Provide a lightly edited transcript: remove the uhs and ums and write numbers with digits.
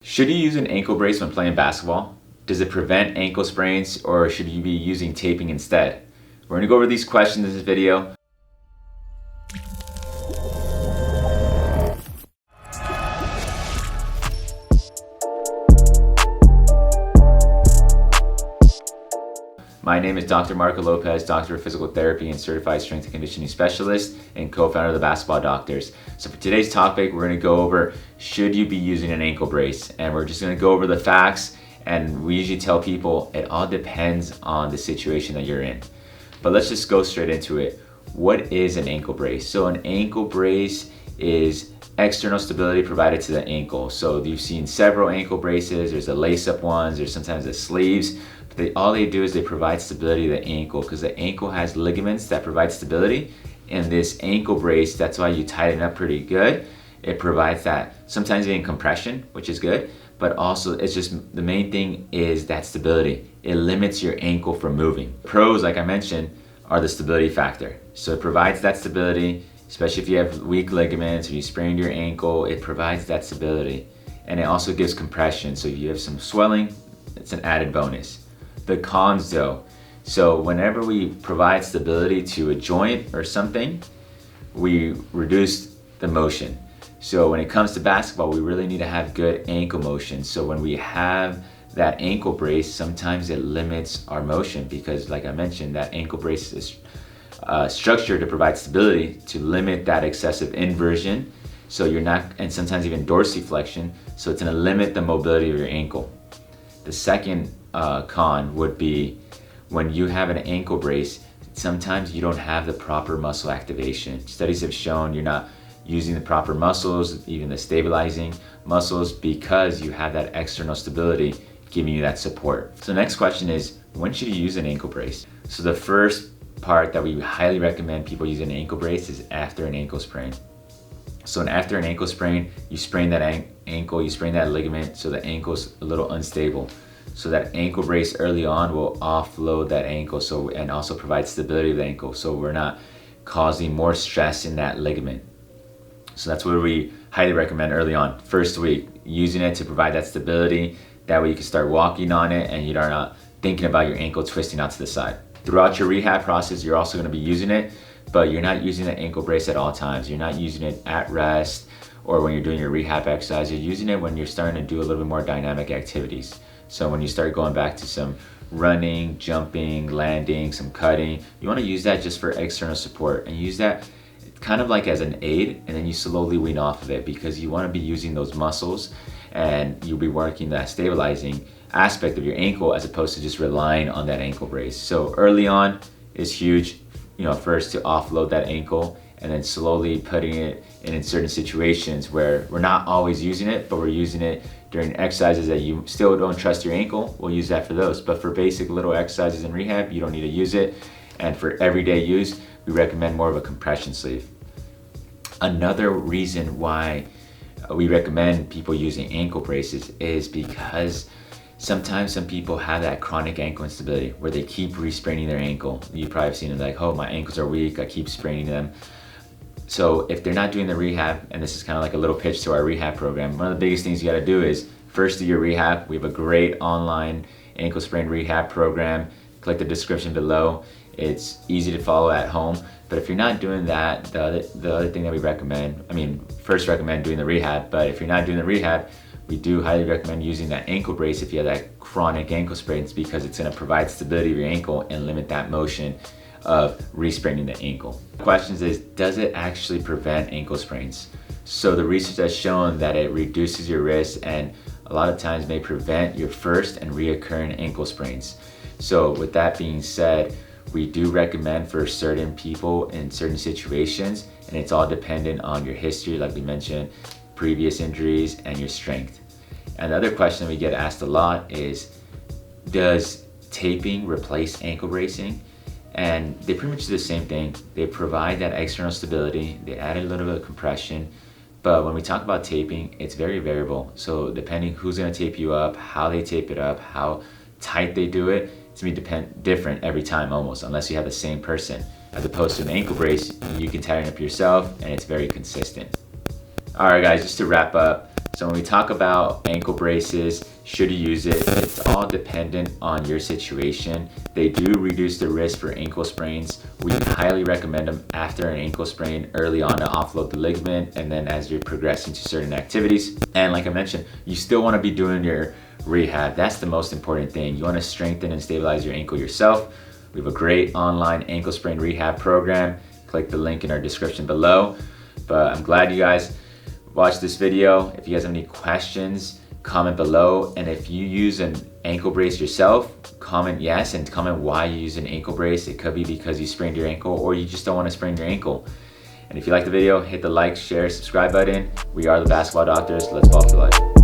Should you use an ankle brace when playing basketball? Does it prevent ankle sprains, or should you be using taping instead? We're going to go over these questions in this video. My name is Dr. Marco Lopez, Doctor of Physical Therapy and Certified Strength and Conditioning Specialist and co-founder of the Basketball Doctors. So for today's topic, we're going to go over, should you be using an ankle brace? And we're just going to go over the facts, and we usually tell people it all depends on the situation that you're in. But let's just go straight into it. What is an ankle brace? So an ankle brace is external stability provided to the ankle. So you've seen several ankle braces. There's the lace-up ones, there's sometimes the sleeves. All they do is they provide stability to the ankle, because the ankle has ligaments that provide stability, and this ankle brace, that's why you tighten up pretty good. It provides that, sometimes even compression, which is good, but also it's just, the main thing is that stability. It limits your ankle from moving. Pros, like I mentioned, are the stability factor. So it provides that stability, especially if you have weak ligaments, if you sprained your ankle, it provides that stability. And it also gives compression, so if you have some swelling, it's an added bonus. The cons though, so whenever we provide stability to a joint or something, we reduce the motion. So when it comes to basketball, we really need to have good ankle motion. So when we have that ankle brace, sometimes it limits our motion, because like I mentioned, that ankle brace is structured to provide stability to limit that excessive inversion. So you're not, and sometimes even dorsiflexion, so it's gonna limit the mobility of your ankle. The second con would be when you have an ankle brace, sometimes you don't have the proper muscle activation. Studies have shown you're not using the proper muscles, even the stabilizing muscles, because you have that external stability giving you that support. So the next question is, when should you use an ankle brace? So the first part that we highly recommend people use an ankle brace is after an ankle sprain. So after an ankle sprain, you sprain that ankle, you sprain that ligament, so the ankle's a little unstable. So that ankle brace early on will offload that ankle, and also provide stability to the ankle, so we're not causing more stress in that ligament. So that's what we highly recommend early on. First week, using it to provide that stability. That way you can start walking on it and you're not thinking about your ankle twisting out to the side. Throughout your rehab process, you're also going to be using it, but you're not using the ankle brace at all times. You're not using it at rest or when you're doing your rehab exercise. You're using it when you're starting to do a little bit more dynamic activities. So when you start going back to some running, jumping, landing, some cutting, you want to use that just for external support, and use that kind of like as an aid, and then you slowly wean off of it, because you want to be using those muscles and you'll be working that stabilizing aspect of your ankle as opposed to just relying on that ankle brace. So early on is huge, first to offload that ankle, and then slowly putting it in certain situations where we're not always using it, but we're using it during exercises that you still don't trust your ankle. We'll use that for those. But for basic little exercises in rehab, you don't need to use it. And for everyday use, we recommend more of a compression sleeve. Another reason why we recommend people using ankle braces is because sometimes some people have that chronic ankle instability where they keep re-spraining their ankle. You've probably seen it like, oh, my ankles are weak, I keep spraining them. So if they're not doing the rehab, and this is kind of like a little pitch to our rehab program, one of the biggest things you gotta do is first do your rehab. We have a great online ankle sprain rehab program. Click the description below. It's easy to follow at home. But if you're not doing that, the other thing that we recommend, first recommend doing the rehab, but if you're not doing the rehab, we do highly recommend using that ankle brace if you have that chronic ankle sprains, because it's gonna provide stability of your ankle and limit that motion of re-spraining the ankle. The question is, does it actually prevent ankle sprains? So the research has shown that it reduces your risk, and a lot of times may prevent your first and reoccurring ankle sprains. So with that being said, we do recommend for certain people in certain situations, and it's all dependent on your history, like we mentioned, previous injuries, and your strength. And the other question we get asked a lot is, does taping replace ankle bracing? And they pretty much do the same thing. They provide that external stability, they add a little bit of compression, but when we talk about taping, it's very variable. So depending who's gonna tape you up, how they tape it up, how tight they do it, it's gonna be different every time almost, unless you have the same person. As opposed to an ankle brace, you can tighten up yourself and it's very consistent. All right guys, just to wrap up, So when we talk about ankle braces, should you use it? It's all dependent on your situation. They do reduce the risk for ankle sprains. We highly recommend them after an ankle sprain early on to offload the ligament, and then as you're progressing to certain activities. And like I mentioned, you still want to be doing your rehab. That's the most important thing. You want to strengthen and stabilize your ankle yourself. We have a great online ankle sprain rehab program. Click the link in our description below. But I'm glad you guys watched this video. If you guys have any questions, comment below. And if you use an ankle brace yourself, comment yes, and comment why you use an ankle brace. It could be because you sprained your ankle, or you just don't want to sprain your ankle. And if you like the video, hit the like, share, subscribe button. We are the Basketball Doctors. Let's ball for life.